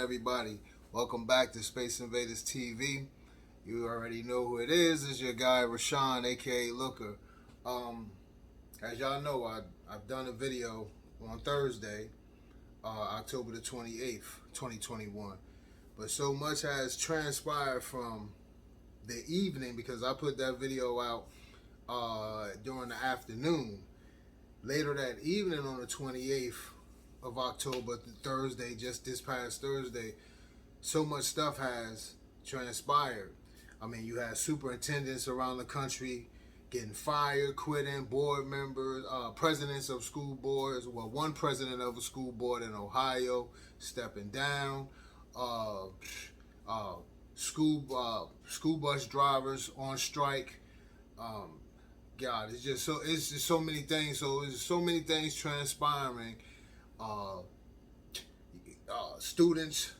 everybody? Welcome back to Space Invaders TV. You already know who it is. It's your guy Rashawn, aka Looker. As y'all know, I've done a video on Thursday, October the 28th, 2021. But so much has transpired from the evening because I put that video out during the afternoon. Later that evening on the 28th of October, Thursday, just this past Thursday, so much stuff has transpired. I mean, you had superintendents around the country getting fired, quitting, board members, presidents of school boards. Well, one president of a school board in Ohio stepping down. School bus drivers on strike. God, it's just so many things. So there's so many things transpiring. Students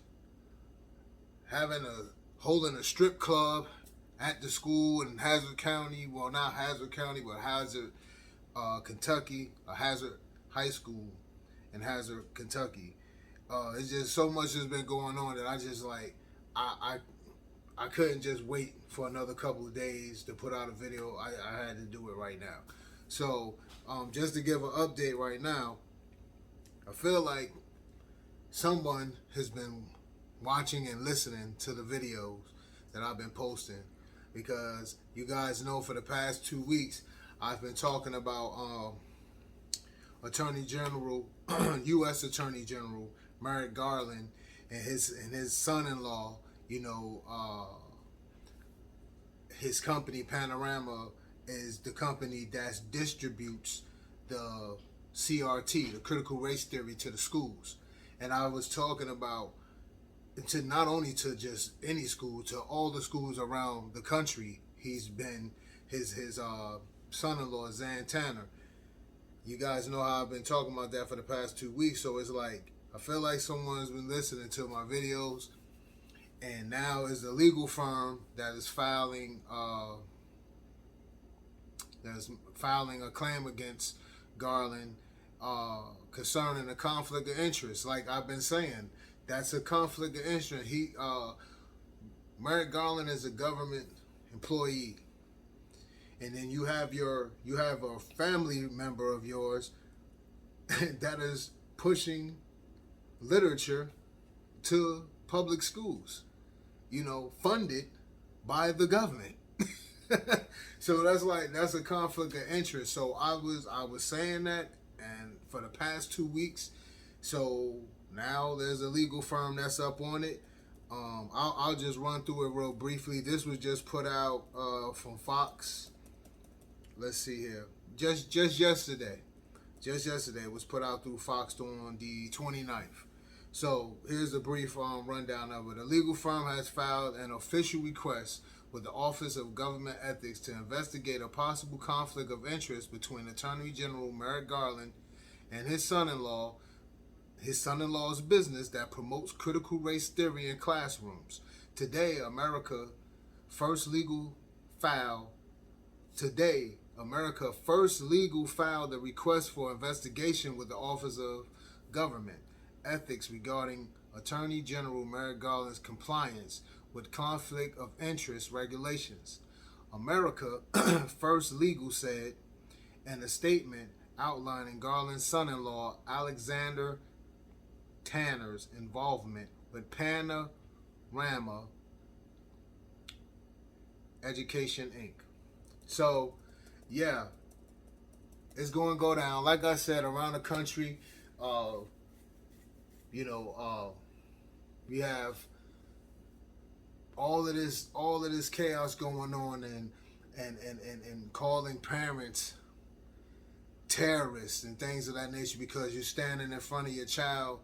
holding a strip club at the school in Hazard County. Well, not Hazard County, but Hazard, Kentucky, a Hazard High School in Hazard, Kentucky. It's just so much has been going on that I just like I couldn't just wait for another couple of days to put out a video. I had to do it right now. So just to give an update right now, I feel like someone has been watching and listening to the videos that I've been posting, because you guys know for the past 2 weeks I've been talking about Attorney General, U.S. Attorney General Merrick Garland and his son-in-law. You know, his company Panorama is the company that distributes the CRT, the critical race theory, to the schools. And I was talking about to not only to just any school, to all the schools around the country. He's been his son-in-law Zan Tanner. You guys know how I've been talking about that for the past 2 weeks. So it's like I feel like someone's been listening to my videos, and now is the legal firm that is filing a claim against Garland concerning a conflict of interest. Like I've been saying, that's a conflict of interest. Merrick Garland is a government employee, and then you have a family member of yours that is pushing literature to public schools, you know, funded by the government. So that's a conflict of interest. So I was saying that, and for the past 2 weeks, so now there's a legal firm that's up on it. I'll just run through it real briefly. This was just put out from Fox. Let's see here. Just yesterday. Just yesterday it was put out through Fox on the 29th. So here's a brief rundown of it. A legal firm has filed an official request with the Office of Government Ethics to investigate a possible conflict of interest between Attorney General Merrick Garland and his son-in-law's business that promotes critical race theory in classrooms. Today, America first legal filed the request for investigation with the Office of Government Ethics regarding Attorney General Merrick Garland's compliance with conflict of interest regulations. America First Legal said in a statement outlining Garland's son-in-law Alexander Tanner's involvement with Panorama Education Inc. So, yeah, it's going to go down. Like I said, around the country, we have all of this chaos going on, and calling parents terrorists and things of that nature because you're standing in front of your child.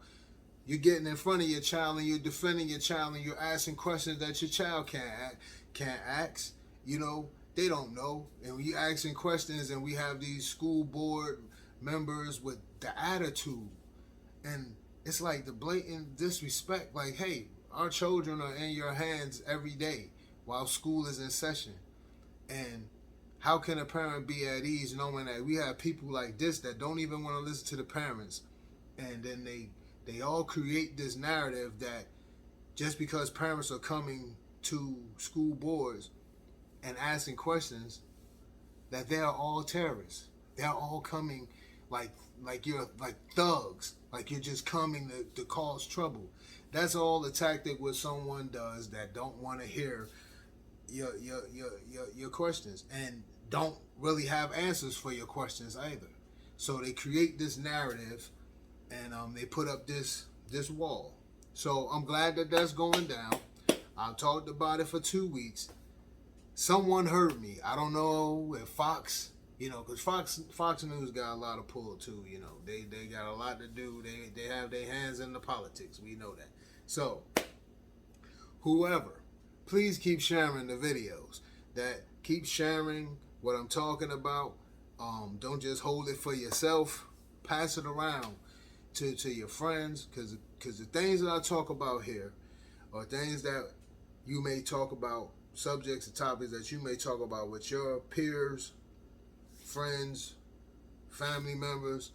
You're getting in front of your child and you're defending your child and you're asking questions that your child can't ask. You know, they don't know. And when you're asking questions, and we have these school board members with the attitude, and it's like the blatant disrespect. Like, hey, our children are in your hands every day while school is in session. And how can a parent be at ease knowing that we have people like this that don't even want to listen to the parents, and then they all create this narrative that just because parents are coming to school boards and asking questions, that they are all terrorists. They're all coming like you're like thugs, like you're just coming to cause trouble. That's all the tactic what someone does that don't want to hear your questions and don't really have answers for your questions either. So they create this narrative and they put up this wall. So I'm glad that that's going down. I've talked about it for 2 weeks. Someone heard me. I don't know if Fox, because Fox News got a lot of pull too. They got a lot to do. They have their hands in the politics. We know that. So whoever, please keep sharing the videos. Keep sharing what I'm talking about. Don't just hold it for yourself. Pass it around to your friends, because the things that I talk about here are things that you may talk about, subjects and topics that you may talk about with your peers, friends, family members,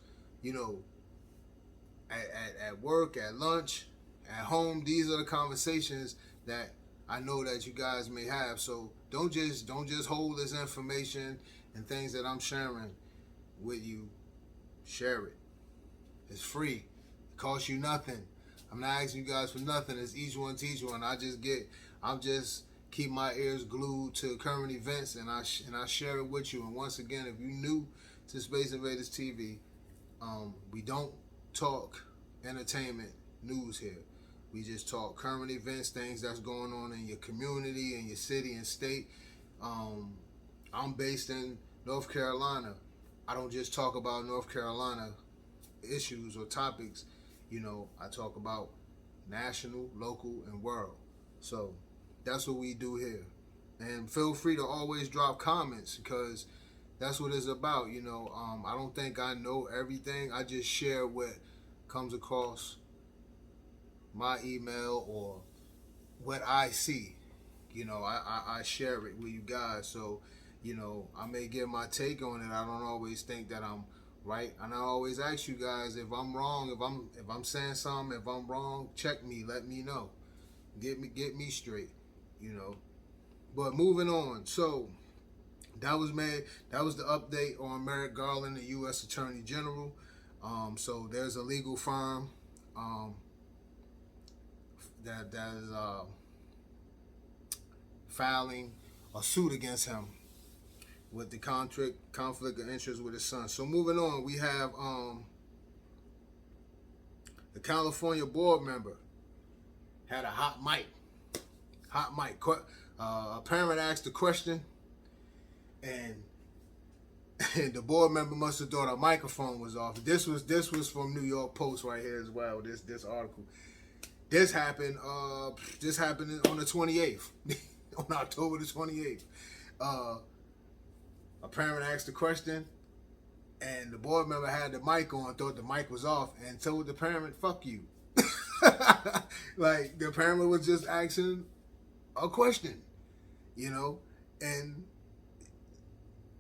at work, at lunch, at home. These are the conversations that I know that you guys may have. So don't just hold this information and things that I'm sharing with you. Share it. It's free. It costs you nothing. I'm not asking you guys for nothing. It's each one teach one. I'm just keep my ears glued to current events, and I share it with you. And once again, if you're new to Space Invaders TV, we don't talk entertainment news here. We just talk current events, things that's going on in your community, in your city and state. I'm based in North Carolina. I don't just talk about North Carolina issues or topics. I talk about national, local, and world. So that's what we do here. And feel free to always drop comments, because that's what it's about. I don't think I know everything. I just share what comes across my email or what I see. I share it with you guys. So, I may give my take on it. I don't always think that I'm right, and I always ask you guys if I'm wrong, if I'm saying something, if I'm wrong, check me, let me know, get me straight, But moving on, so that was the update on Merrick Garland, the U.S. Attorney General. So there's a legal firm that is filing a suit against him with the conflict of interest with his son. So moving on, we have the California board member had a hot mic. A parent asked a question, and the board member must have thought a microphone was off. This was from New York Post right here as well. This article. This happened on the 28th, on October the 28th. A parent asked a question, and the board member had the mic on, thought the mic was off, and told the parent, "Fuck you." Like, the parent was just asking a question, and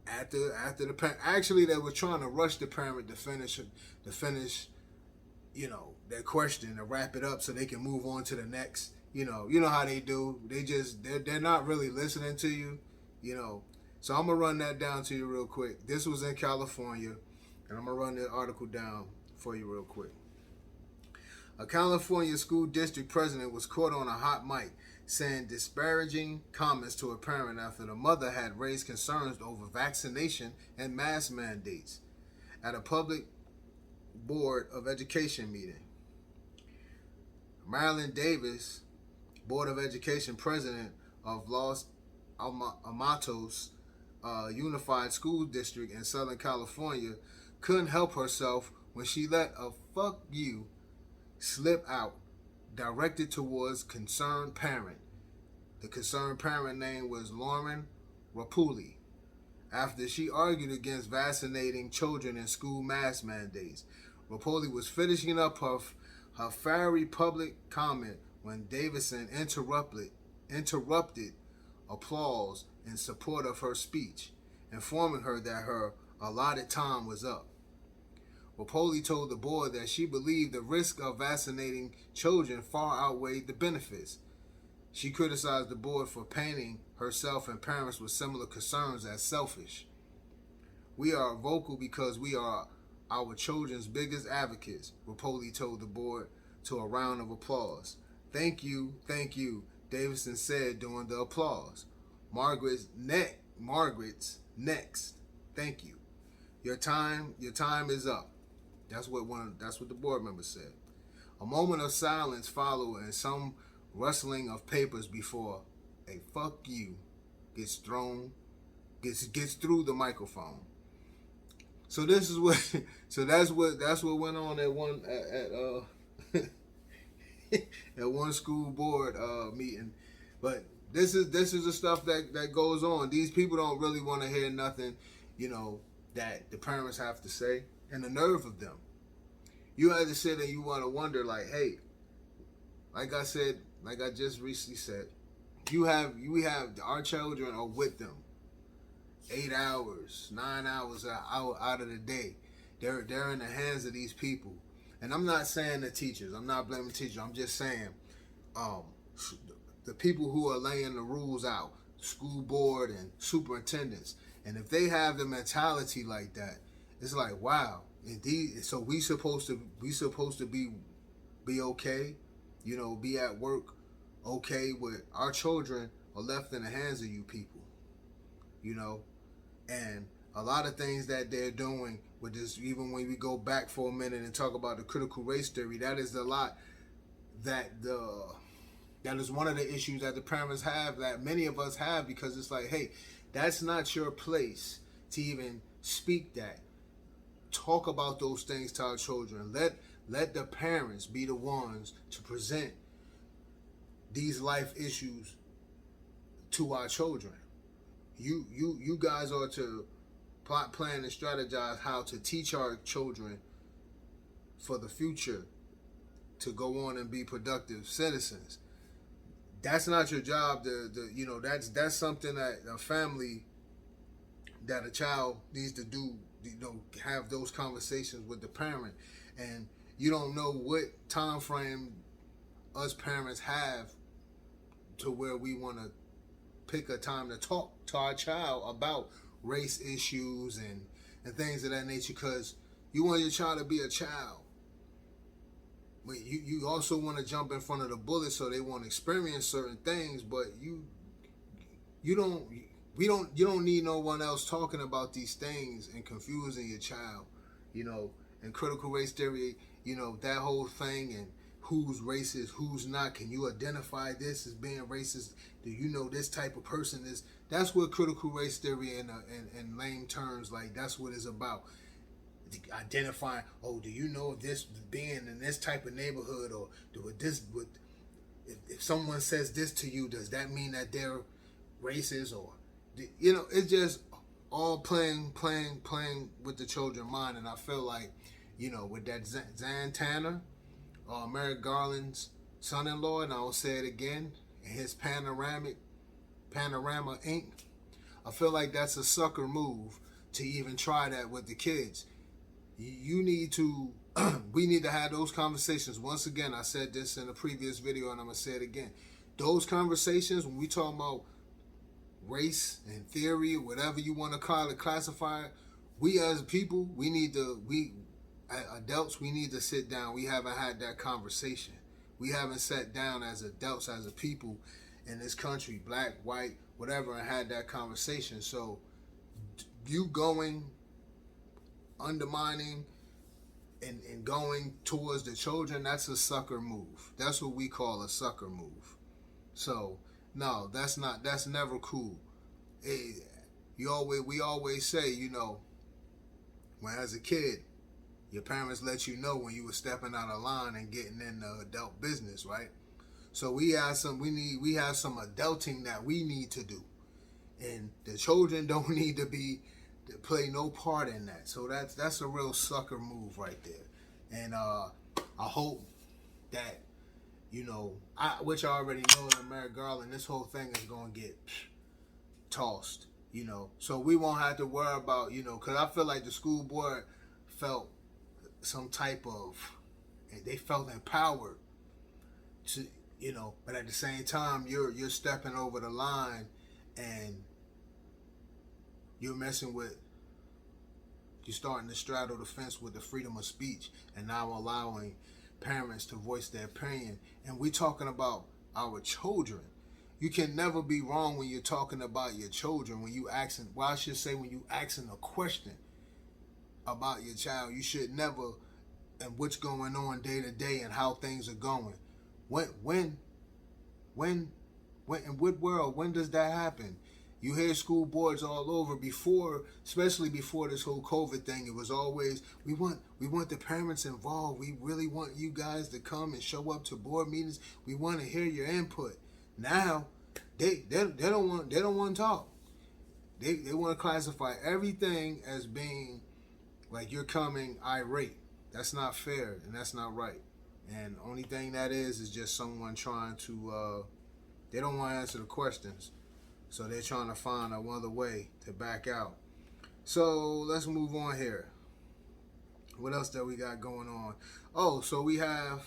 after the parent, actually they were trying to rush the parent to finish their question, to wrap it up so they can move on to the next. You know how they do. They're not really listening to you, So I'm going to run that down to you real quick. This was in California, and I'm going to run the article down for you real quick. A California school district president was caught on a hot mic saying disparaging comments to a parent after the mother had raised concerns over vaccination and mask mandates at a public board of education meeting. Marilyn Davis, Board of Education president of Los Alamitos Unified School District in Southern California, couldn't help herself when she let a "fuck you" slip out, directed towards concerned parent. The concerned parent name was Lauren Rapuli, after she argued against vaccinating children in school mask mandates. Rapuli was finishing up her fiery public comment when Davison interrupted applause in support of her speech, informing her that her allotted time was up. Rapoli told the board that she believed the risk of vaccinating children far outweighed the benefits. She criticized the board for painting herself and parents with similar concerns as selfish. We are vocal because we are our children's biggest advocates, Rapoli told the board to a round of applause. Thank you, Davidson said during the applause. Margaret's next. Thank you. Your time is up. That's what the board member said. A moment of silence followed and some rustling of papers before a fuck you gets through the microphone. So this is what that's what went on at one school board meeting. But this is the stuff that goes on. These people don't really want to hear nothing, that the parents have to say, and the nerve of them. You have to sit and you want to wonder, like, hey, like I just recently said, we have our children are with them 8 hours, 9 hours out of the day. They're in the hands of these people. And I'm not saying the teachers. I'm not blaming teachers. I'm just saying the people who are laying the rules out, school board and superintendents. And if they have the mentality like that, it's like, wow. Indeed. So we supposed to be okay, be at work okay with our children are left in the hands of you people, and a lot of things that they're doing with this, even when we go back for a minute and talk about the critical race theory, that is a lot that is one of the issues that the parents have, that many of us have, because it's like, hey, that's not your place to even speak that. Talk about those things to our children. Let the parents be the ones to present these life issues to our children. You guys are to plot, plan, and strategize how to teach our children for the future to go on and be productive citizens. That's not your job. That's something that a family, that a child needs to do. Have those conversations with the parent, and you don't know what time frame us parents have to where we want to pick a time to talk to our child about race issues and things of that nature, because you want your child to be a child. But you also want to jump in front of the bullet so they want to experience certain things, but you don't need no one else talking about these things and confusing your child, and critical race theory, that whole thing, and who's racist, who's not. Can you identify this as being racist? Do you know this type of person is? That's what critical race theory in lame terms, like, that's what it's about. Identifying, do you know this being in this type of neighborhood, or if someone says this to you, does that mean that they're racist? Or it's just all playing with the children's mind. And I feel like, with that Zan Tanner, Merrick Garland's son-in-law, and I'll say it again, and his Panorama Inc., I feel like that's a sucker move to even try that with the kids. We need to have those conversations. Once again, I said this in a previous video, and I'm going to say it again. Those conversations, when we talk about race and theory, whatever you want to call it, classify it, we as people, adults, we need to sit down. We haven't had that conversation. We haven't sat down as adults, as a people in this country, black, white, whatever, and had that conversation. So you going, undermining, and going towards the children, that's a sucker move. That's what we call a sucker move. So no, that's never cool. We always say, when as a kid, your parents let you know when you were stepping out of line and getting in the adult business, right? So we have some adulting that we need to do, and the children don't need to play no part in that. So that's a real sucker move right there. And I hope that, which I already know, in Merrick Garland, this whole thing is going to get tossed, so we won't have to worry about, because I feel like the school board felt some type of, and they felt empowered to, but at the same time, you're stepping over the line, and you're messing with, you're starting to straddle the fence with the freedom of speech, and now allowing parents to voice their opinion. And we're talking about our children. You can never be wrong when you're talking about your children. When you asking, well, I should say, when you asking a question about your child, you should never, and what's going on day to day and how things are going. When, in what world, when does that happen? You hear school boards all over before, especially before this whole COVID thing. It was always, we want the parents involved. We really want you guys to come and show up to board meetings. We want to hear your input. Now, they don't want to talk. They want to classify everything as being like you're coming irate. That's not fair, and that's not right. And the only thing that is just someone trying to, they don't want to answer the questions. So they're trying to find another way to back out. So let's move on here. What else that we got going on? Oh, so we have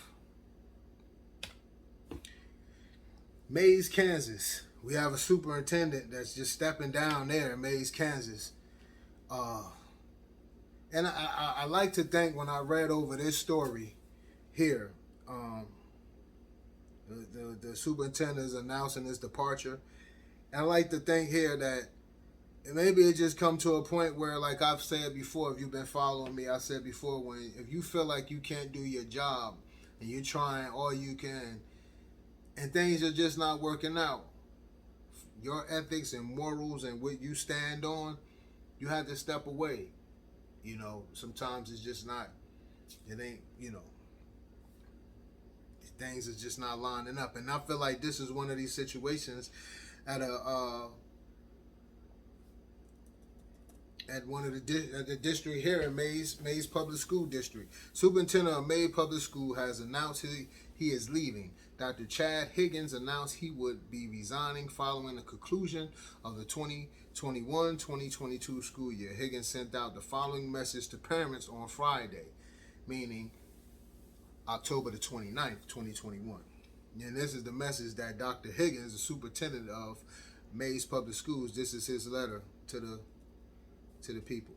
Mays, Kansas. We have a superintendent that's just stepping down there in Mays, Kansas. And I like to think, when I read over this story here, the superintendent is announcing his departure. And I like to think here that maybe it just come to a point where, like I've said before, if you've been following me, I said before, if you feel like you can't do your job and you're trying all you can and things are just not working out, your ethics and morals and what you stand on, you have to step away. Sometimes it's just not, it ain't, things are just not lining up. And I feel like this is one of these situations at one of the district here in Mays Public School District. Superintendent of Mays Public School has announced he is leaving. Dr. Chad Higgins announced he would be resigning following the conclusion of the 2021-2022 school year. Higgins sent out the following message to parents on Friday, meaning October the 29th, 2021. And this is the message that Dr. Higgins, the superintendent of Mays Public Schools, this is his letter to the people.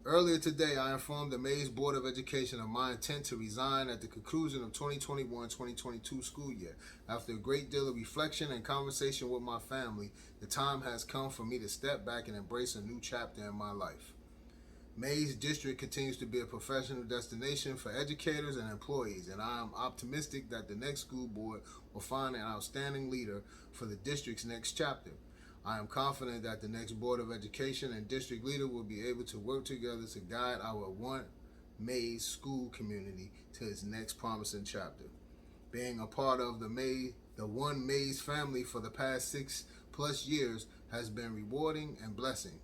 Earlier today, I informed the Mays Board of Education of my intent to resign at the conclusion of 2021-2022 school year. After a great deal of reflection and conversation with my family, the time has come for me to step back and embrace a new chapter in my life. Mays District continues to be a professional destination for educators and employees, and I am optimistic that the next school board will find an outstanding leader for the district's next chapter. I am confident that the next Board of Education and district leader will be able to work together to guide our One Mays school community to its next promising chapter. Being a part of the One Mays family for the past 6+ years has been rewarding and blessing.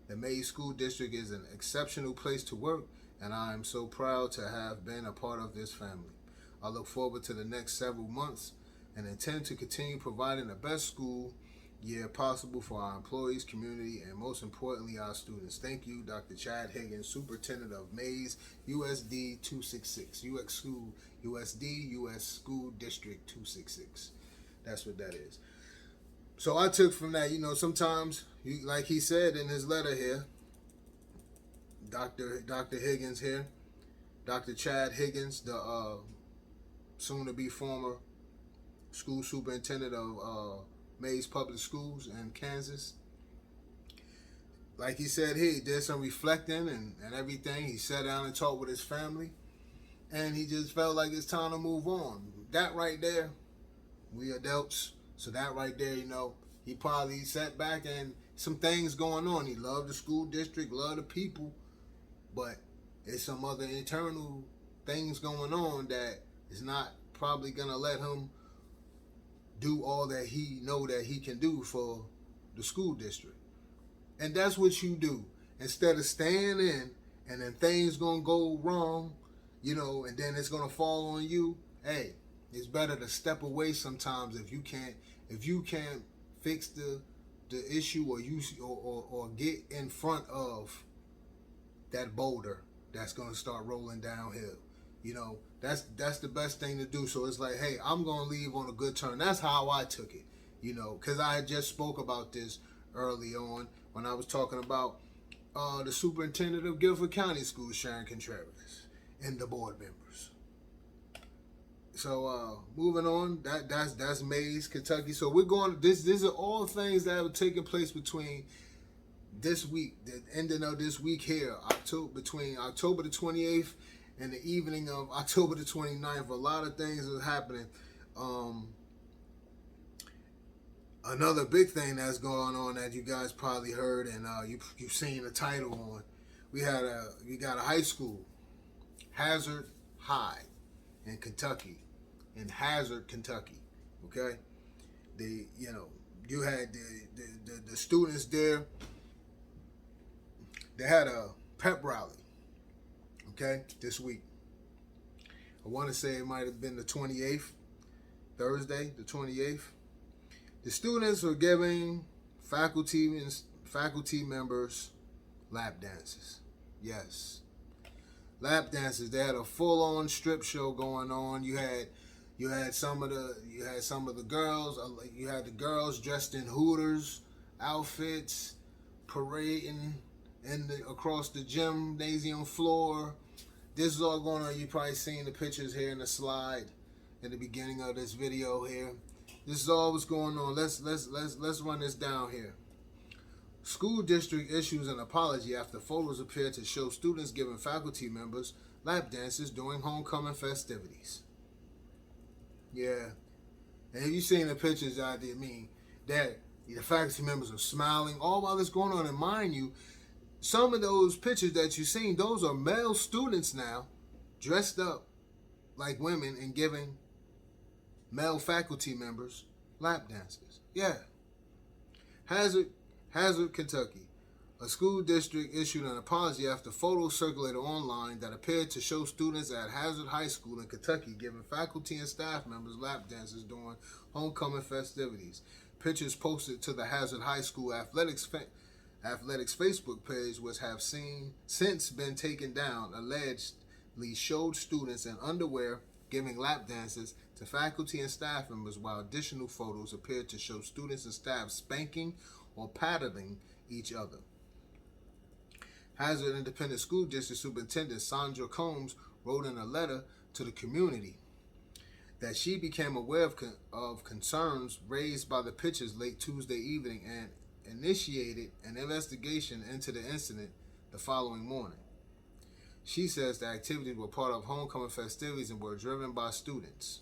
The Mays School District is an exceptional place to work, and I am so proud to have been a part of this family. I look forward to the next several months and intend to continue providing the best school year possible for our employees, community, and most importantly, our students. Thank you, Dr. Chad Higgins, Superintendent of Mays, USD 266, USD, US School District 266. That's what that is. So I took from that, sometimes, like he said in his letter here, Dr. Higgins here, Dr. Chad Higgins, the soon-to-be former school superintendent of Mays Public Schools in Kansas. Like he said, he did some reflecting and everything. He sat down and talked with his family, and he just felt like it's time to move on. That right there, we adults, so that right there, he probably sat back and some things going on. He loved the school district, loved the people, but there's some other internal things going on that is not probably going to let him do all that he know that he can do for the school district. And that's what you do. Instead of staying in and then things gonna go wrong, and then it's gonna fall on you, hey, it's better to step away sometimes if you can't fix the issue or get in front of that boulder that's going to start rolling downhill. You know, that's the best thing to do. So it's like, hey, I'm going to leave on a good turn. That's how I took it, you know, because I just spoke about this early on when I was talking about the superintendent of Guilford County Schools, Sharon Contreras, and the board members. So moving on, that's Mays, Kentucky. So we're going. These are all things that have taken place between this week, the ending of this week here, between October the 28th and the evening of October the 29th. A lot of things are happening. Another big thing that's going on that you guys probably heard and you've seen the title on. We got a high school, Hazard High, in Kentucky, in Hazard, Kentucky. Okay, you had the students there. They had a pep rally. Okay, this week. I want to say it might have been the 28th, Thursday, the 28th. The students were giving faculty members lap dances. Yes, lap dances. They had a full-on strip show going on. You had some of the girls. You had the girls dressed in Hooters outfits, parading across the gymnasium floor. This is all going on. You probably seen the pictures here in the slide at the beginning of this video here. This is all what's going on. Let's run this down here. School district issues an apology after photos appear to show students giving faculty members lap dances during homecoming festivities. Yeah, and have you seen the pictures? I mean, that the faculty members are smiling all while this going on. And mind you, some of those pictures that you've seen, those are male students now, dressed up like women and giving male faculty members lap dances. Yeah. Hazard, Kentucky. A school district issued an apology after photos circulated online that appeared to show students at Hazard High School in Kentucky giving faculty and staff members lap dances during homecoming festivities. Pictures posted to the Hazard High School athletics Facebook page, which have since been taken down, allegedly showed students in underwear giving lap dances to faculty and staff members, while additional photos appeared to show students and staff spanking or paddling each other. Hazard Independent School District Superintendent Sandra Combs wrote in a letter to the community that she became aware of concerns raised by the pictures late Tuesday evening and initiated an investigation into the incident the following morning. She says the activities were part of homecoming festivities and were driven by students.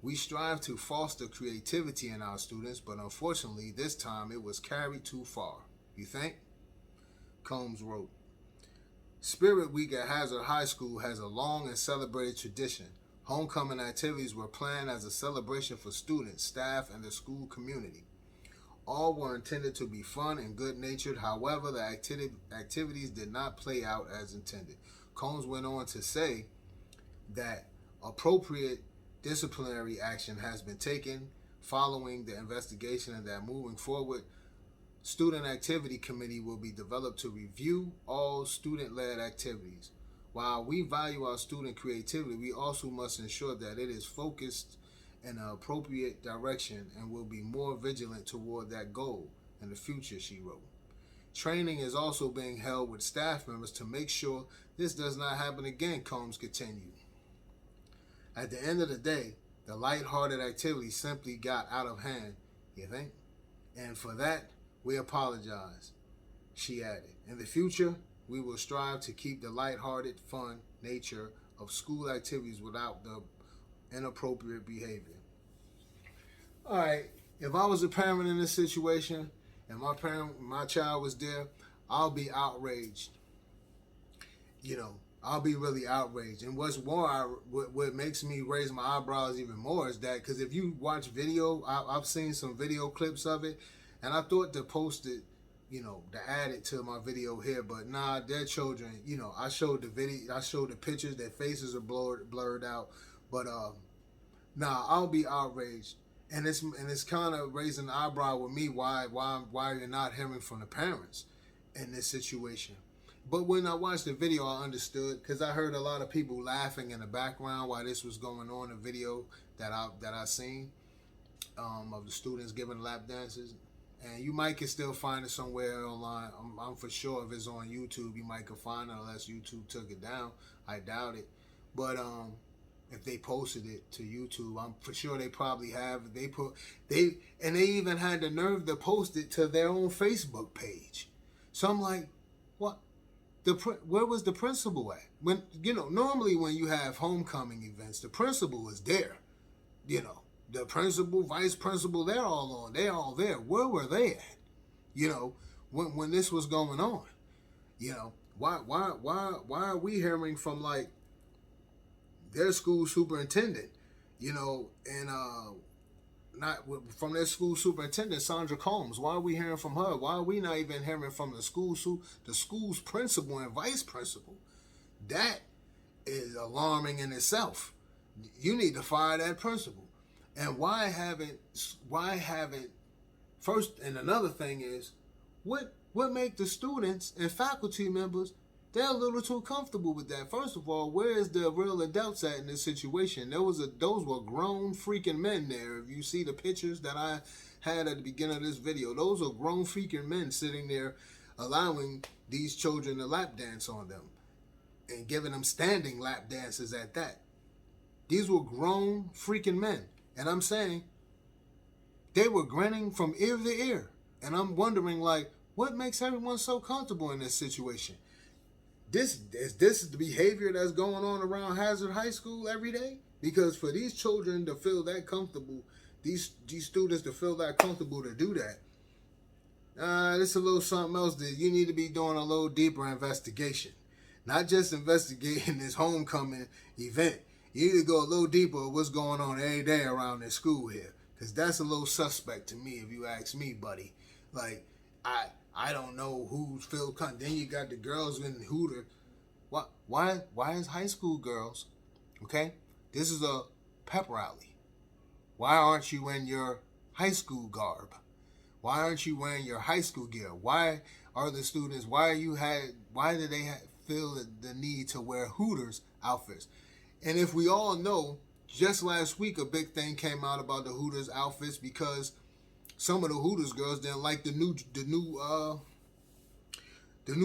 We strive to foster creativity in our students, but unfortunately this time it was carried too far. You think? Combs wrote. Spirit Week at Hazard High School has a long and celebrated tradition. Homecoming activities were planned as a celebration for students, staff, and the school community. All were intended to be fun and good-natured. However, the activities did not play out as intended. Combs went on to say that appropriate disciplinary action has been taken following the investigation and that moving forward, Student Activity Committee will be developed to review all student-led activities. While we value our student creativity, we also must ensure that it is focused in an appropriate direction and will be more vigilant toward that goal in the future, she wrote. Training is also being held with staff members to make sure this does not happen again, Combs continued. At the end of the day, the lighthearted activity simply got out of hand, you think? And for that, we apologize, she added. In the future, we will strive to keep the lighthearted, fun nature of school activities without the inappropriate behavior. All right, if I was a parent in this situation and my child was there, I'll be outraged. You know, I'll be really outraged. And what's more, what makes me raise my eyebrows even more is that, because if you watch video, I've seen some video clips of it, and I thought to post it, you know, to add it to my video here, but nah, their children, you know, I showed the video, I showed the pictures, their faces are blurred out, but nah, I'll be outraged. And it's kind of raising the eyebrow with me why you're not hearing from the parents in this situation. But when I watched the video, I understood because I heard a lot of people laughing in the background while this was going on. The video that I seen of the students giving lap dances, and you might can still find it somewhere online. I'm for sure if it's on YouTube, you might can find it unless YouTube took it down. I doubt it, but if they posted it to YouTube, I'm for sure they probably have. They even had the nerve to post it to their own Facebook page. So I'm like, what? Where was the principal at? When normally when you have homecoming events, the principal is there. The principal, vice principal, they're all there. Where were they at? When this was going on. Why are we hearing from like their school superintendent, and not from their school superintendent, Sandra Combs? Why are we hearing from her? Why are we not even hearing from the school's principal and vice principal? That is alarming in itself. You need to fire that principal. And why haven't first? And another thing is, what make the students and faculty members? They're a little too comfortable with that. First of all, where is the real adults at in this situation? Those were grown freaking men there. If you see the pictures that I had at the beginning of this video, those are grown freaking men sitting there allowing these children to lap dance on them and giving them standing lap dances at that. These were grown freaking men. And I'm saying they were grinning from ear to ear. And I'm wondering, like, what makes everyone so comfortable in this situation? This is the behavior that's going on around Hazard High School every day? Because for these children to feel that comfortable, these students to feel that comfortable to do that, it's a little something else that you need to be doing a little deeper investigation. Not just investigating this homecoming event. You need to go a little deeper with what's going on every day around this school here. Because that's a little suspect to me if you ask me, buddy. Like, I don't know who's feel comfortable. Then you got the girls in Hooter. Why is high school girls, okay? This is a pep rally. Why aren't you in your high school garb? Why aren't you wearing your high school gear? Why are the students, why do they feel the need to wear Hooters outfits? And if we all know, just last week a big thing came out about the Hooters outfits because some of the Hooters girls didn't like the new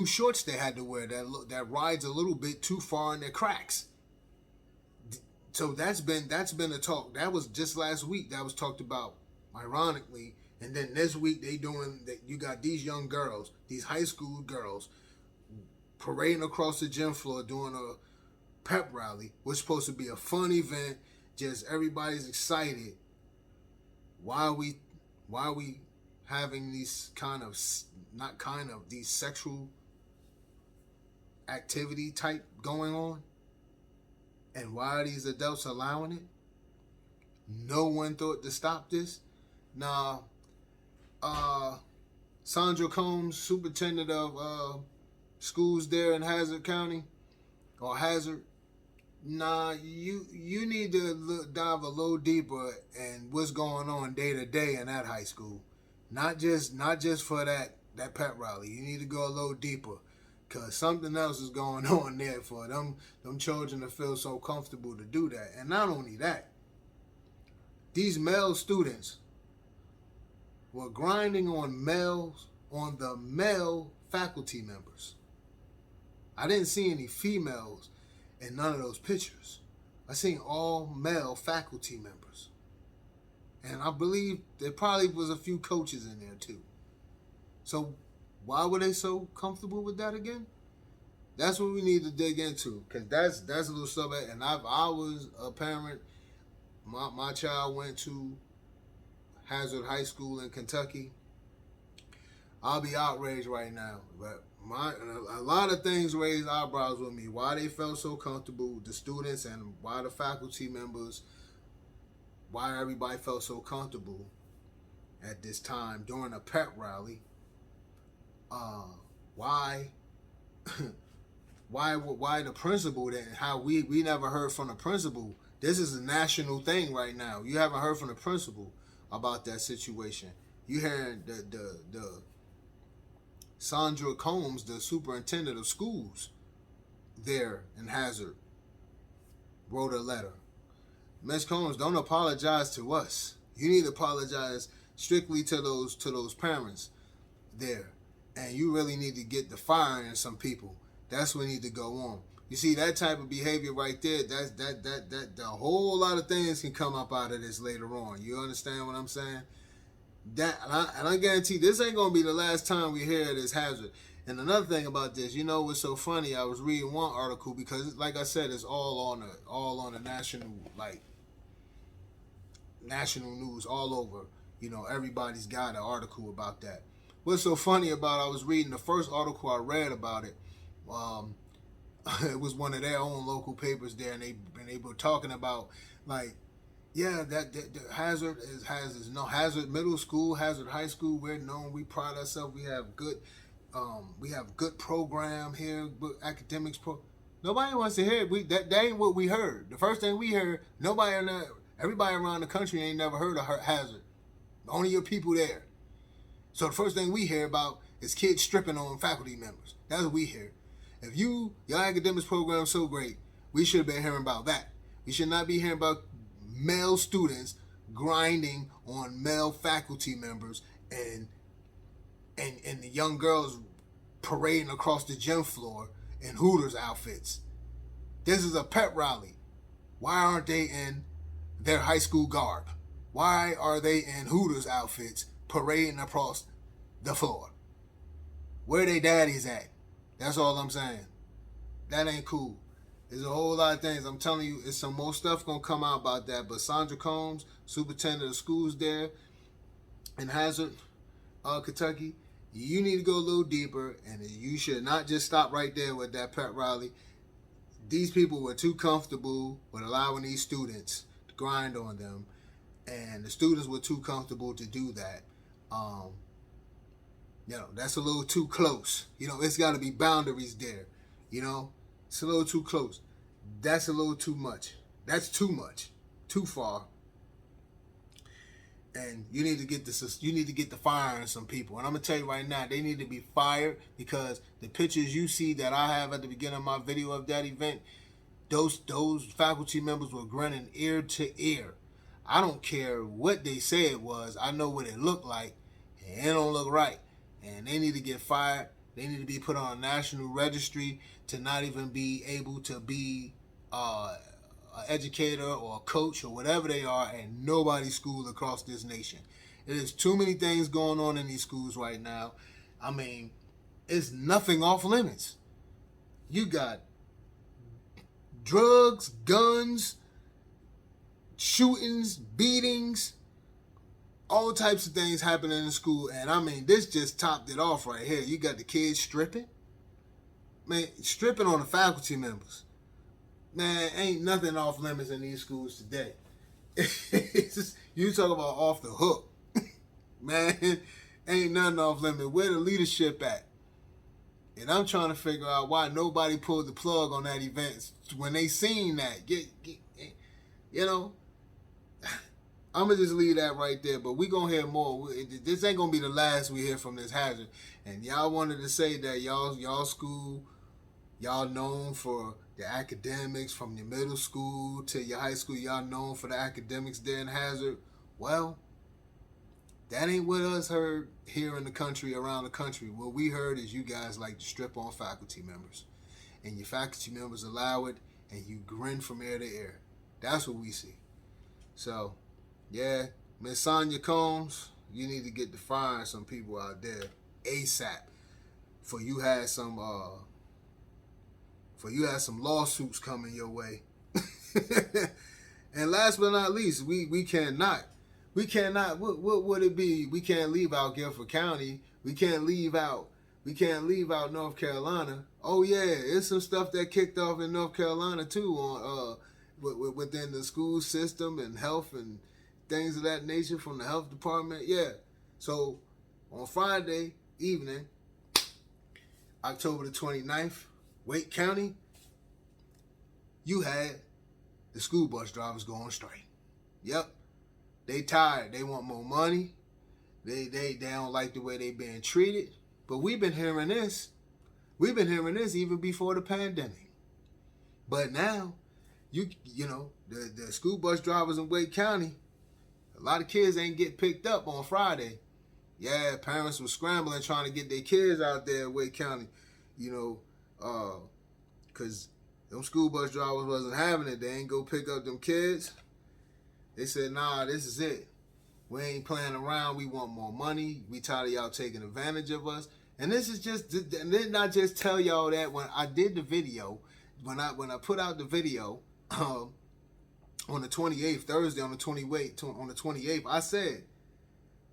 shorts they had to wear that rides a little bit too far in their cracks. So that's been a talk. That was just last week. That was talked about, ironically. And then this week they doing that. You got these young girls, these high school girls, parading across the gym floor doing a pep rally. Was supposed to be a fun event. Just everybody's excited. Why are we having these these sexual activity type going on? And why are these adults allowing it? No one thought to stop this. Nah, Sandra Combs, superintendent of schools there in Hazard County, or Hazard, nah, you need to dive a little deeper in what's going on day to day in that high school. Not just for that pep rally. You need to go a little deeper, because something else is going on there for them children to feel so comfortable to do that. And not only that, these male students were grinding on the male faculty members. I didn't see any females in none of those pictures. I seen all male faculty members. And I believe there probably was a few coaches in there too. So why were they so comfortable with that again? That's what we need to dig into, because that's a little subject. And I was a parent. My child went to Hazard High School in Kentucky. I'll be outraged right now, but a lot of things raised eyebrows with me. Why they felt so comfortable with the students, and why the faculty members, why everybody felt so comfortable at this time during a pep rally. Why the principal then? How we never heard from the principal. This is a national thing right now. You haven't heard from the principal about that situation. You hearing the Sandra Combs, the superintendent of schools there in Hazard, wrote a letter. Ms. Combs, don't apologize to us. You need to apologize strictly to those parents there. And you really need to get the firing some people. That's what need to go on. You see, that type of behavior right there, that a whole lot of things can come up out of this later on. You understand what I'm saying? And I guarantee this ain't gonna be the last time we hear this hazard. And another thing about this, you know what's so funny? I was reading one article because, like I said, it's all on the national news all over. You know, everybody's got an article about that. What's so funny about I was reading the first article I read about it. It was one of their own local papers there, and they were talking about like, yeah, that Hazard is no Hazard Middle School, Hazard High School. We're known. We pride ourselves. We have good program here, good academics. Nobody wants to hear it. That ain't what we heard. The first thing we heard, everybody around the country ain't never heard of Hazard. Only your people there. So the first thing we hear about is kids stripping on faculty members. That's what we hear. If your academics program is so great, we should have been hearing about that. We should not be hearing about male students grinding on male faculty members and the young girls parading across the gym floor in Hooters outfits. This is a pep rally. Why aren't they in their high school garb? Why are they in Hooters outfits parading across the floor? Where they daddies at? That's all I'm saying. That ain't cool. There's a whole lot of things. I'm telling you, it's some more stuff going to come out about that. But Sandra Combs, superintendent of schools there in Hazard, Kentucky, you need to go a little deeper, and you should not just stop right there with that pep rally. These people were too comfortable with allowing these students to grind on them, and the students were too comfortable to do that. That's a little too close. It's got to be boundaries there. It's a little too close. That's a little too much. That's too much. Too far. And you need to get the firing some people. And I'm gonna tell you right now, they need to be fired because the pictures you see that I have at the beginning of my video of that event, those faculty members were grinning ear to ear. I don't care what they say it was. I know what it looked like, and it don't look right. And they need to get fired. They need to be put on a national registry to not even be able to be an educator or a coach or whatever they are in nobody's school across this nation. There's too many things going on in these schools right now. I mean, it's nothing off limits. You got drugs, guns, shootings, beatings, all types of things happening in school. And I mean, this just topped it off right here. You got the kids stripping. Man, stripping on the faculty members. Man, ain't nothing off limits in these schools today. It's just, you talk about off the hook. Man, ain't nothing off limits. Where the leadership at? And I'm trying to figure out why nobody pulled the plug on that event when they seen that. I'm going to just leave that right there, but we going to hear more. This ain't going to be the last we hear from this hazard. And y'all wanted to say that y'all school, y'all known for the academics from your middle school to your high school, y'all known for the academics there in Hazard. Well, that ain't what us heard here in the country, around the country. What we heard is you guys like to strip on faculty members. And your faculty members allow it, and you grin from ear to ear. That's what we see. So, yeah, Miss Sonia Combs, you need to get to firing some people out there ASAP. For you had some lawsuits coming your way. And last but not least, we cannot. What would it be? We can't leave out Guilford County. We can't leave out North Carolina. Oh yeah, it's some stuff that kicked off in North Carolina too on within the school system and health and things of that nature from the health department. Yeah. So on Friday evening, October the 29th, Wake County, you had the school bus drivers going straight. Yep. They tired. They want more money. They don't like the way they being treated. But we've been hearing this. We've been hearing this even before the pandemic. But now, you know, the school bus drivers in Wake County, a lot of kids ain't get picked up on Friday. Yeah, parents were scrambling trying to get their kids out there in Wake County, you know, because them school bus drivers wasn't having it. They ain't go pick up them kids. They said, nah, this is it. We ain't playing around. We want more money. We tired of y'all taking advantage of us. And this is just, and did not just tell y'all that when I did the video, when I put out the video on the 28th, Thursday on the 28th, I said,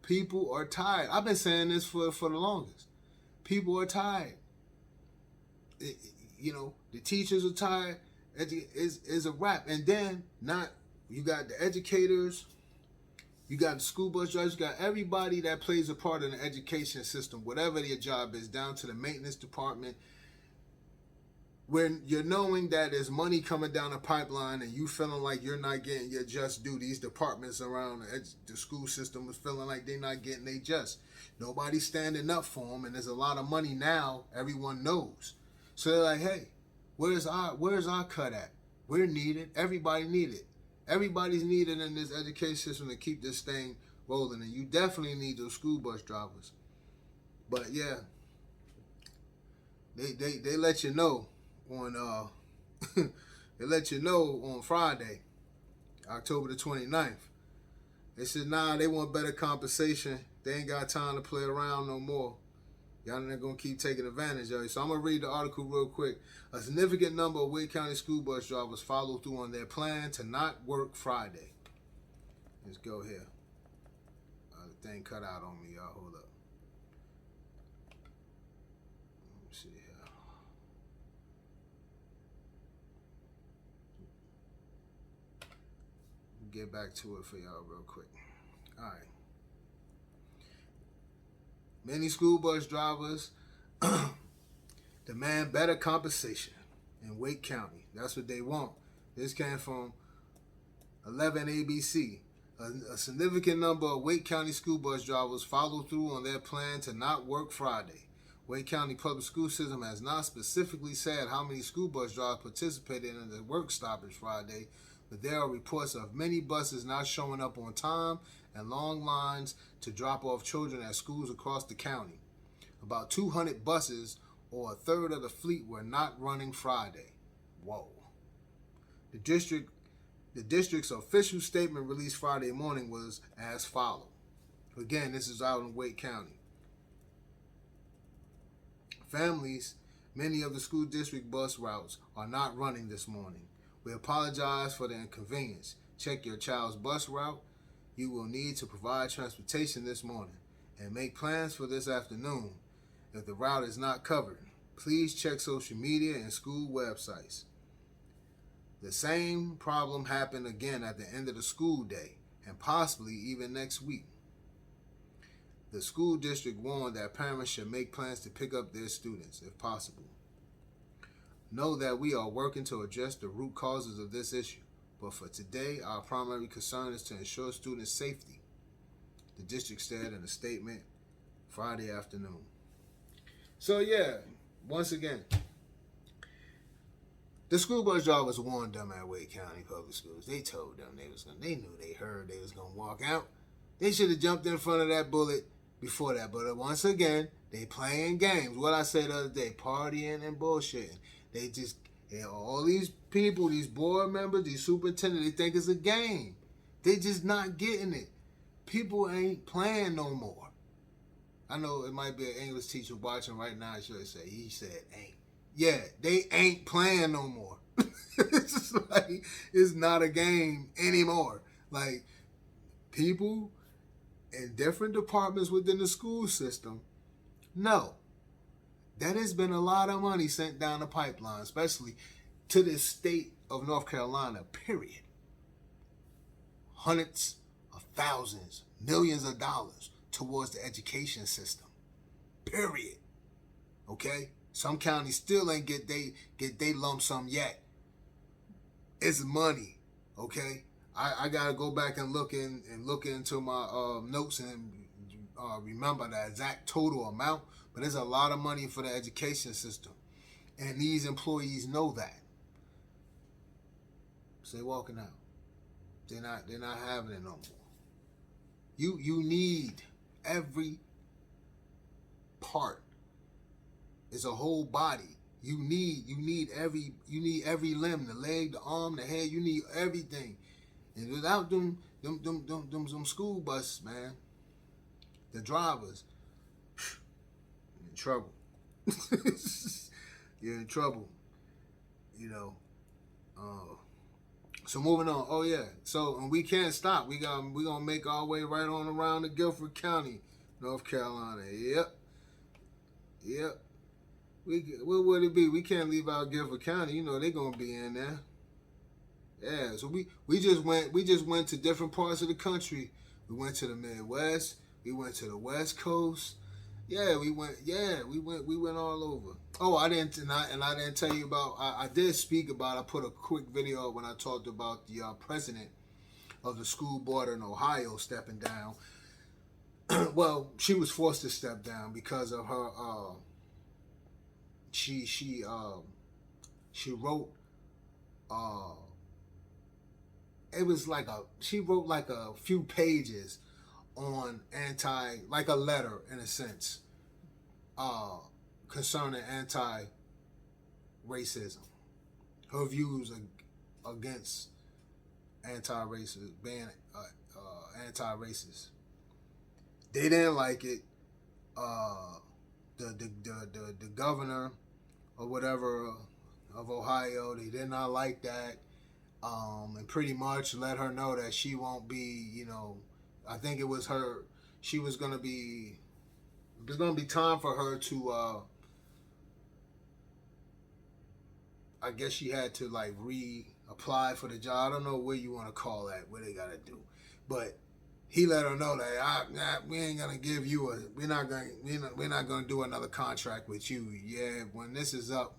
people are tired. I've been saying this for the longest. People are tired. You know, the teachers are tired. It's a wrap. And then you got the educators, you got the school bus drivers, you got everybody that plays a part in the education system, whatever their job is, down to the maintenance department. When you're knowing that there's money coming down the pipeline and you feeling like you're not getting your just due, these departments around the school system is feeling like they're not getting their just. Nobody's standing up for them, and there's a lot of money now. Everyone knows. So they're like, hey, where's our cut at? We're needed. Everybody needed. Everybody's needed in this education system to keep this thing rolling, and you definitely need those school bus drivers. But yeah, they let you know on they let you know on Friday, October the 29th. They said, nah, they want better compensation. They ain't got time to play around no more. Y'all not gonna keep taking advantage of it. So I'm gonna read the article real quick. A significant number of Wake County school bus drivers follow through on their plan to not work Friday. Let's go here. The thing cut out on me, y'all. Hold up. Let me see here. Get back to it for y'all real quick. All right. Many school bus drivers demand better compensation in Wake County. That's what they want. This came from 11 ABC. A significant number of Wake County school bus drivers follow through on their plan to not work Friday. Wake County Public School System has not specifically said how many school bus drivers participated in the work stoppage Friday, but there are reports of many buses not showing up on time and long lines to drop off children at schools across the county. About 200 buses, or a third of the fleet, were not running Friday. Whoa. The district's official statement released Friday morning was as follows. Again, this is out in Wake County. Families, many of the school district bus routes are not running this morning. We apologize for the inconvenience. Check your child's bus route. You will need to provide transportation this morning and make plans for this afternoon. If the route is not covered, please check social media and school websites. The same problem happened again at the end of the school day and possibly even next week. The school district warned that parents should make plans to pick up their students if possible. Know that we are working to address the root causes of this issue, but for today, our primary concern is to ensure student safety, the district said in a statement Friday afternoon. So yeah, once again, the school bus drivers warned them at Wake County Public Schools. They told them they knew they heard they was gonna walk out. They should have jumped in front of that bullet before that. But once again, they playing games. What I said the other day, partying and bullshitting. They just, all these people, these board members, these superintendents, they think it's a game. They just not getting it. People ain't playing no more. I know it might be an English teacher watching right now. He said ain't. Yeah, they ain't playing no more. It's just like, it's not a game anymore. Like, people in different departments within the school system know that has been a lot of money sent down the pipeline, especially to the state of North Carolina, period. Hundreds of thousands, millions of dollars towards the education system, period. Okay? Some counties still ain't get they lump sum yet. It's money, okay? I gotta go back and look into my notes and remember the exact total amount. But there's a lot of money for the education system. And these employees know that. So they're walking out. They're not having it no more. You need every part. It's a whole body. You need every limb, the leg, the arm, the head. You need everything. And without them school buses, man, the drivers, you're in trouble. You're in trouble. You know. So moving on. Oh yeah. So and we can't stop. We're gonna make our way right on around to Guilford County, North Carolina. Yep. What would it be? We can't leave out Guilford County. You know they're gonna be in there. Yeah. So we just went to different parts of the country. We went to the Midwest. We went to the West Coast. We went all over. Oh, I didn't tell you about. I did speak about. I put a quick video up when I talked about the president of the school board in Ohio stepping down. Well, she was forced to step down because of her. She wrote. It was like she wrote like a few pages on like a letter in a sense, concerning anti-racism. Her views against anti-racist, being anti-racist. They didn't like it. The governor or whatever of Ohio, they did not like that, and pretty much let her know that she won't be, I think it was her. She was gonna be. There's gonna be time for her to. I guess she had to like reapply for the job. I don't know what you want to call that. What they gotta do, but he let her know that we ain't gonna give you we're not gonna do another contract with you. Yeah, when this is up,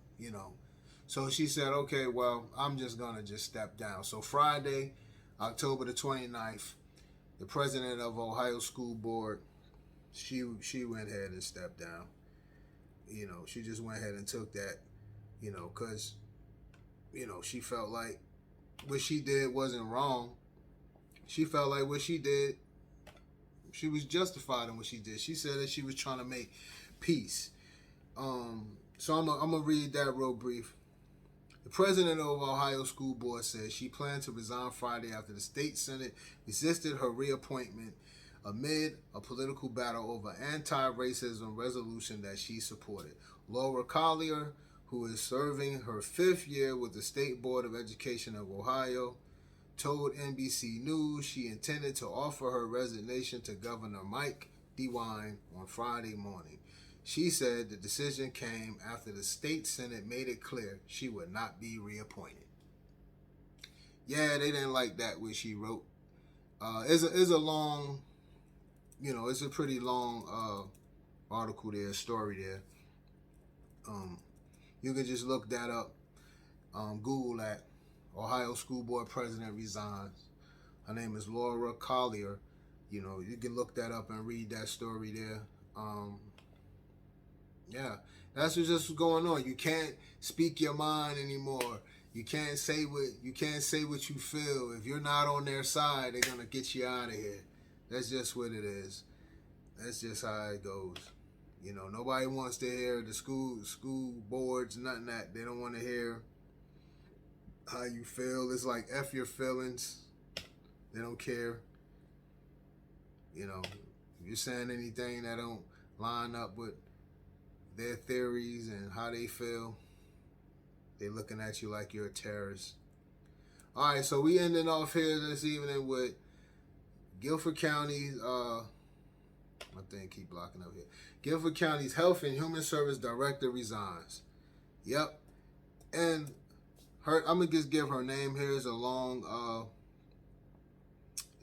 So she said, okay, well, I'm just gonna step down. So Friday, October the 29th. The president of Ohio School Board, she went ahead and stepped down. She just went ahead and took that, because, she felt like what she did wasn't wrong. She felt like what she did, she was justified in what she did. She said that she was trying to make peace. So I'm gonna read that real brief. The president of Ohio School Board said she planned to resign Friday after the state Senate resisted her reappointment amid a political battle over anti-racism resolution that she supported. Laura Collier, who is serving her 5th year with the State Board of Education of Ohio, told NBC News she intended to offer her resignation to Governor Mike DeWine on Friday morning. She said the decision came after the state Senate made it clear she would not be reappointed. Yeah, they didn't like that, what she wrote. It's a long, it's a pretty long article there, story there. You can just look that up. Google that. Ohio School Board President resigns. Her name is Laura Collier. You can look that up and read that story there. Yeah, that's what's just going on. You can't speak your mind anymore. You can't say what you feel. If you're not on their side, they're gonna get you out of here. That's just what it is. That's just how it goes. Nobody wants to hear the school boards, nothing that. They don't want to hear how you feel. It's like F your feelings. They don't care. If you're saying anything that don't line up with their theories and how they feel, they're looking at you like you're a terrorist. All right, so we ending off here this evening with Guilford County's, my thing keep blocking up here. Guilford County's Health and Human Service Director resigns. Yep. And I'm gonna just give her name here. It's a long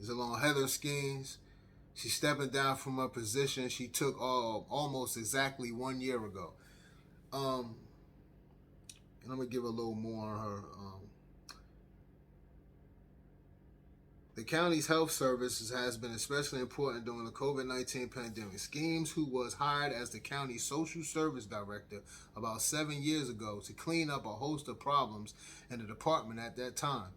Heather Skeens. She's stepping down from her position she took almost exactly 1 year ago. And I'm gonna give a little more on her. The county's health services has been especially important during the COVID-19 pandemic. Schemes, who was hired as the county's social service director about 7 years ago to clean up a host of problems in the department at that time,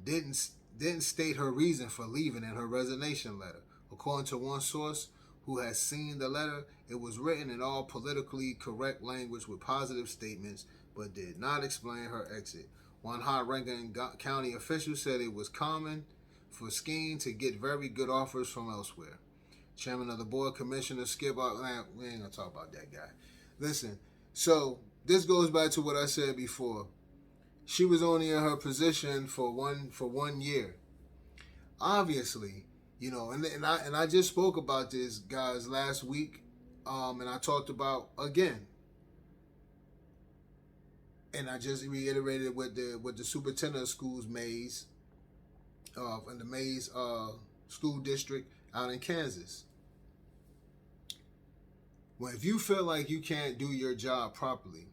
didn't state her reason for leaving in her resignation letter. According to one source who has seen the letter, it was written in all politically correct language with positive statements, but did not explain her exit. One high-ranking county official said it was common for Skeen to get very good offers from elsewhere. Chairman of the board, Commissioner Skip, we ain't gonna talk about that guy. Listen, so this goes back to what I said before. She was only in her position for 1 year. Obviously, and I just spoke about this, guys, last week, and I talked about again. And I just reiterated what the Superintendent of Schools Mays, in the Mays School District out in Kansas. Well, if you feel like you can't do your job properly,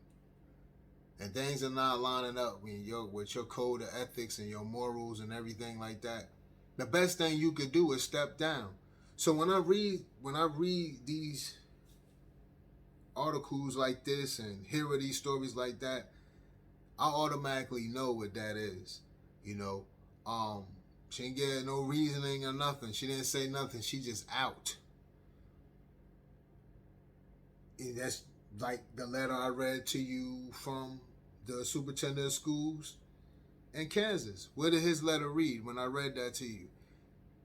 and things are not lining up with your code of ethics and your morals and everything like that, the best thing you could do is step down. So when I read these articles like this and hear these stories like that, I automatically know what that is. She didn't get no reasoning or nothing. She didn't say nothing. She just out. And that's like the letter I read to you from the Superintendent of Schools in Kansas. Where did his letter read when I read that to you?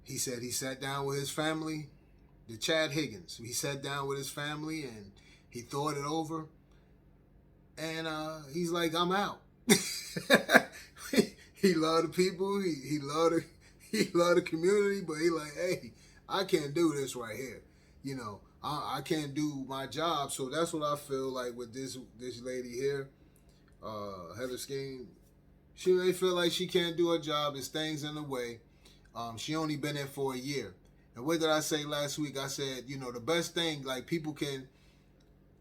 He said he sat down with his family, the Chad Higgins. He sat down with his family and he thought it over. And he's like, I'm out. He loved the people. He loved the community. But he like, hey, I can't do this right here. I can't do my job. So that's what I feel like with this lady here, Heather Skeen. She may feel like she can't do her job. There's things in the way. She only been in for a year. And what did I say last week? I said, the best thing, like, people can,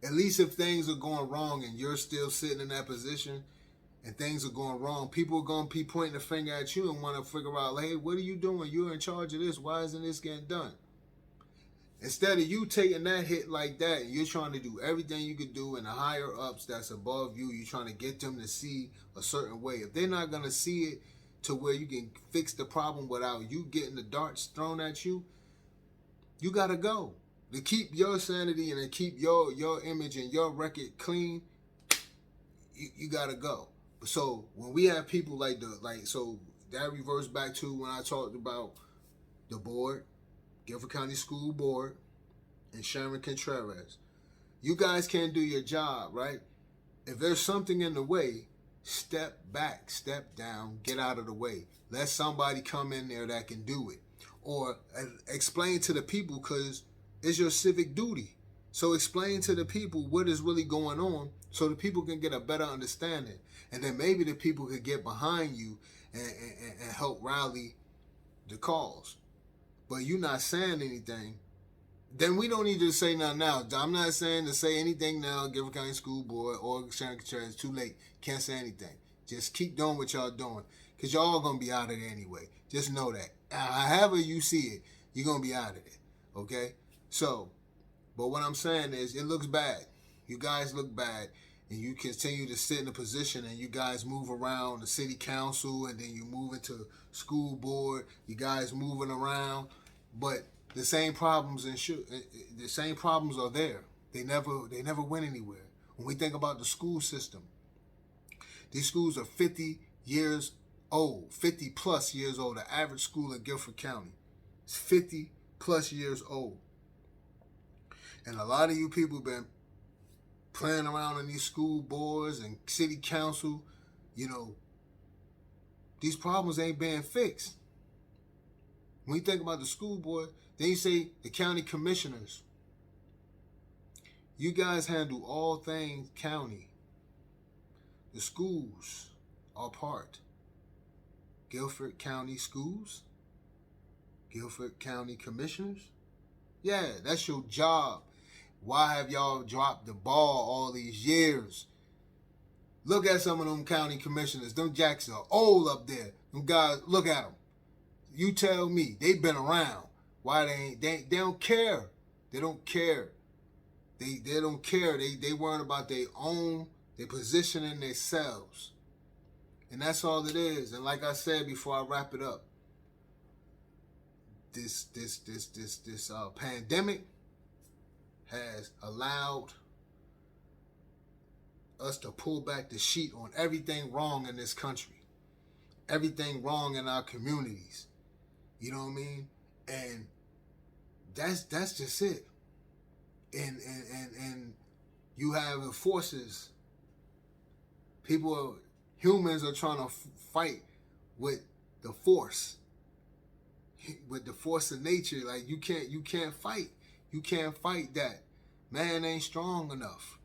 at least if things are going wrong and you're still sitting in that position and things are going wrong, people are going to be pointing a finger at you and want to figure out, hey, what are you doing? You're in charge of this. Why isn't this getting done? Instead of you taking that hit like that, you're trying to do everything you could do, and the higher ups that's above you, you're trying to get them to see a certain way. If they're not going to see it to where you can fix the problem without you getting the darts thrown at you, you got to go. To keep your sanity and to keep your image and your record clean, you got to go. So when we have people so that reverts back to when I talked about the board, Guilford County School Board, and Sharon Contreras. You guys can't do your job, right? If there's something in the way, step back, step down, get out of the way. Let somebody come in there that can do it. Or explain to the people, because it's your civic duty. So explain to the people what is really going on so the people can get a better understanding. And then maybe the people could get behind you and help rally the cause. But you're not saying anything, then we don't need to say nothing now. I'm not saying to say anything now, Guilford County School Board or Sharon Contreras. It's too late. Can't say anything. Just keep doing what y'all doing, because y'all going to be out of there anyway. Just know that. However you see it, you're going to be out of there. Okay? So, but what I'm saying is, it looks bad. You guys look bad. And you continue to sit in a position, and you guys move around the city council, and then you move into school board. You guys moving around, but the same problems are there. They never went anywhere. When we think about the school system, these schools are 50 years old, 50 plus years old. The average school in Guilford County is 50 plus years old, and a lot of you people been playing around in these school boards and city council. These problems ain't being fixed. When you think about the school board, then you say the county commissioners. You guys handle all things county. The schools are part. Guilford County Schools, Guilford County Commissioners. Yeah, that's your job. Why have y'all dropped the ball all these years? Look at some of them county commissioners. Them jacks are old up there. Them guys, look at them. You tell me. They've been around. Why they don't care. They don't care. They don't care. They worrying about their positioning themselves. And that's all it is. And like I said before I wrap it up, this pandemic has allowed us to pull back the sheet on everything wrong in this country, everything wrong in our communities. You know what I mean? And that's just it. And you have the forces. Humans are trying to fight with the force, of nature. Like you can't fight. You can't fight that. Man ain't strong enough.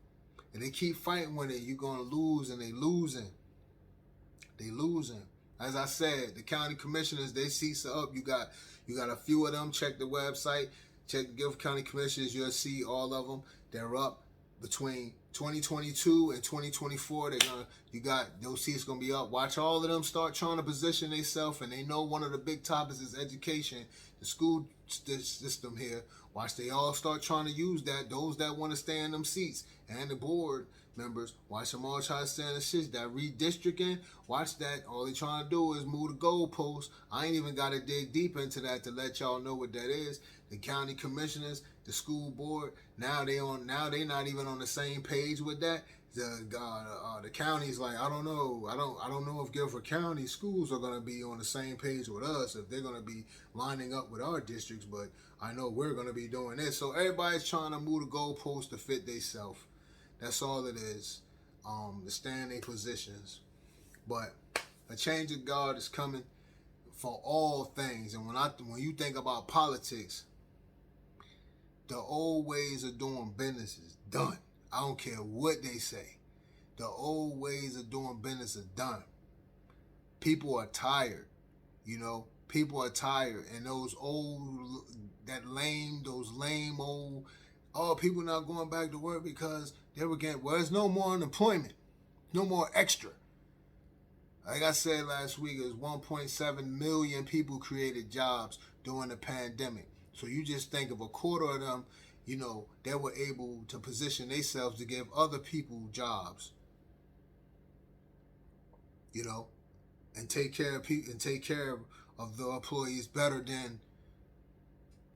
And they keep fighting with it. You're gonna lose, and they losing. As I said, the county commissioners, they cease up. You got a few of them. Check the website. Check the Guilford County Commissioners. You'll see all of them. They're up between 2022 and 2024. Those seats gonna be up. Watch all of them start trying to position themselves, and they know one of the big topics is education, the school system here. Watch they all start trying to use that. Those that want to stay in them seats, and the board members, watch them all try to stay in the seats. That redistricting, watch that. All they trying to do is move the goalposts. I ain't even got to dig deep into that to let y'all know what that is. The county commissioners, the school board, now they not even on the same page with that. The county's like, I don't know if Guilford County schools are gonna be on the same page with us, if they're gonna be lining up with our districts, but I know we're gonna be doing this. So everybody's trying to move the goalposts to fit themselves. That's all it is. To stay in their positions. But a change of guard is coming for all things. And when you think about politics, the old ways of doing business is done. I don't care what they say. The old ways of doing business are done. People are tired. People are tired. And those lame old, people not going back to work because there's no more unemployment. No more extra. Like I said last week, it was 1.7 million people created jobs during the pandemic. So you just think of a quarter of them, they were able to position themselves to give other people jobs, and take care of people and take care of the employees better than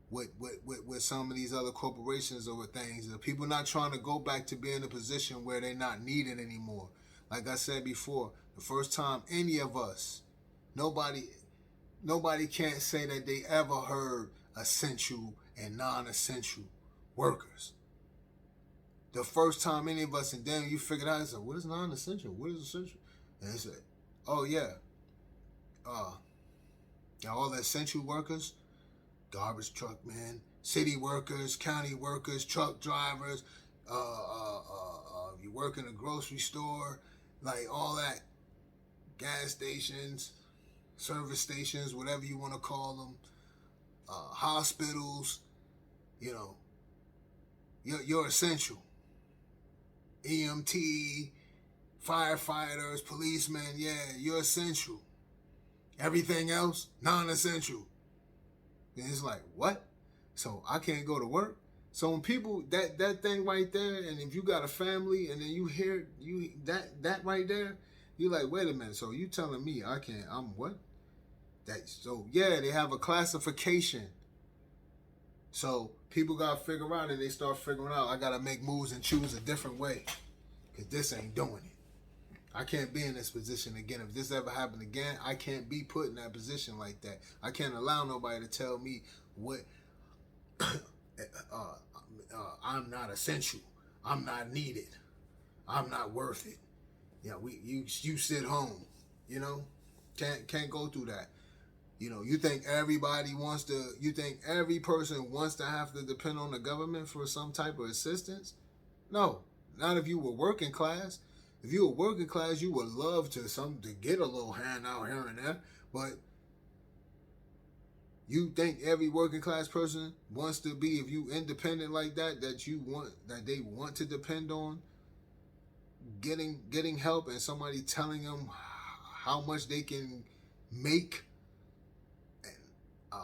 with some of these other corporations or things. The people not trying to go back to be in a position where they're not needed anymore. Like I said before, the first time any of us, nobody can't say that they ever heard essential and non-essential workers. The first time any of us, and then you figured out, I said, what is non-essential? What is essential? And they said, oh yeah, all the essential workers, garbage truck man, city workers, county workers, truck drivers, you work in a grocery store, like all that, gas stations, service stations, whatever you want to call them, hospitals, you're essential. EMT, firefighters, policemen, yeah, you're essential. Everything else, non-essential. And it's like, what? So I can't go to work? So when people, that thing right there, and if you got a family and then you hear that right there, you're like, wait a minute, so you telling me I'm what? So yeah, they have a classification. So people got to figure out, and they start figuring out, I got to make moves and choose a different way, because this ain't doing it. I can't be in this position again. If this ever happened again, I can't be put in that position like that. I can't allow nobody to tell me what I'm not essential. I'm not needed. I'm not worth it. You sit home. Can't go through that. You think every person wants to have to depend on the government for some type of assistance? No, not if you were working class. If you were working class, you would love to get a little handout here and there. But you think every working class person wants to be, if you independent like that they want to depend on getting help and somebody telling them how much they can make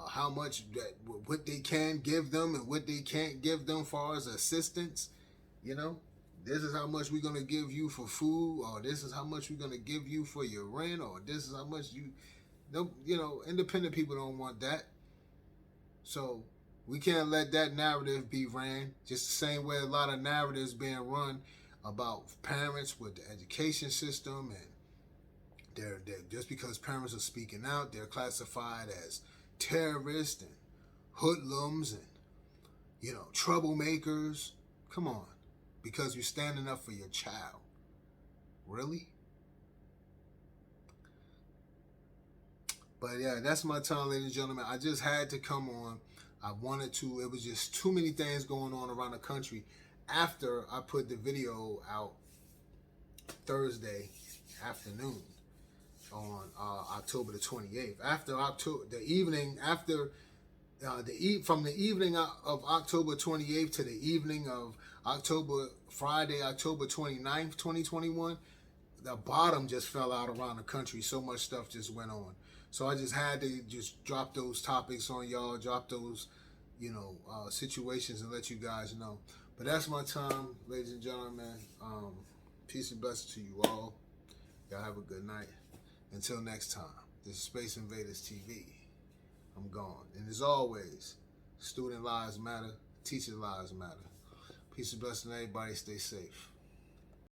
how much that what they can give them and what they can't give them far as assistance. You know, this is how much we're gonna give you for food, or this is how much we're gonna give you for your rent, or this is how much you know, independent people don't want that. So we can't let that narrative be ran. Just the same way a lot of narratives being run about parents with the education system, and they're just because parents are speaking out, they're classified as terrorists and hoodlums and, you know, troublemakers. Come on, because you're standing up for your child. Really? But yeah, that's my time, ladies and gentlemen. I just had to come on. I wanted to. It was just too many things going on around the country after I put the video out Thursday afternoon on October the 28th. After October, the evening after from the evening of October 28th to the evening of Friday, October 29th, 2021, the bottom just fell out around the country. So much stuff just went on. So I just had to just drop those topics on y'all, drop those, you know, situations and let you guys know. But that's my time, ladies and gentlemen. Peace and blessings to you all. Y'all have a good night. Until next time, this is Space Invaders TV. I'm gone. And as always, student lives matter, teacher lives matter. Peace and blessings to everybody. Stay safe.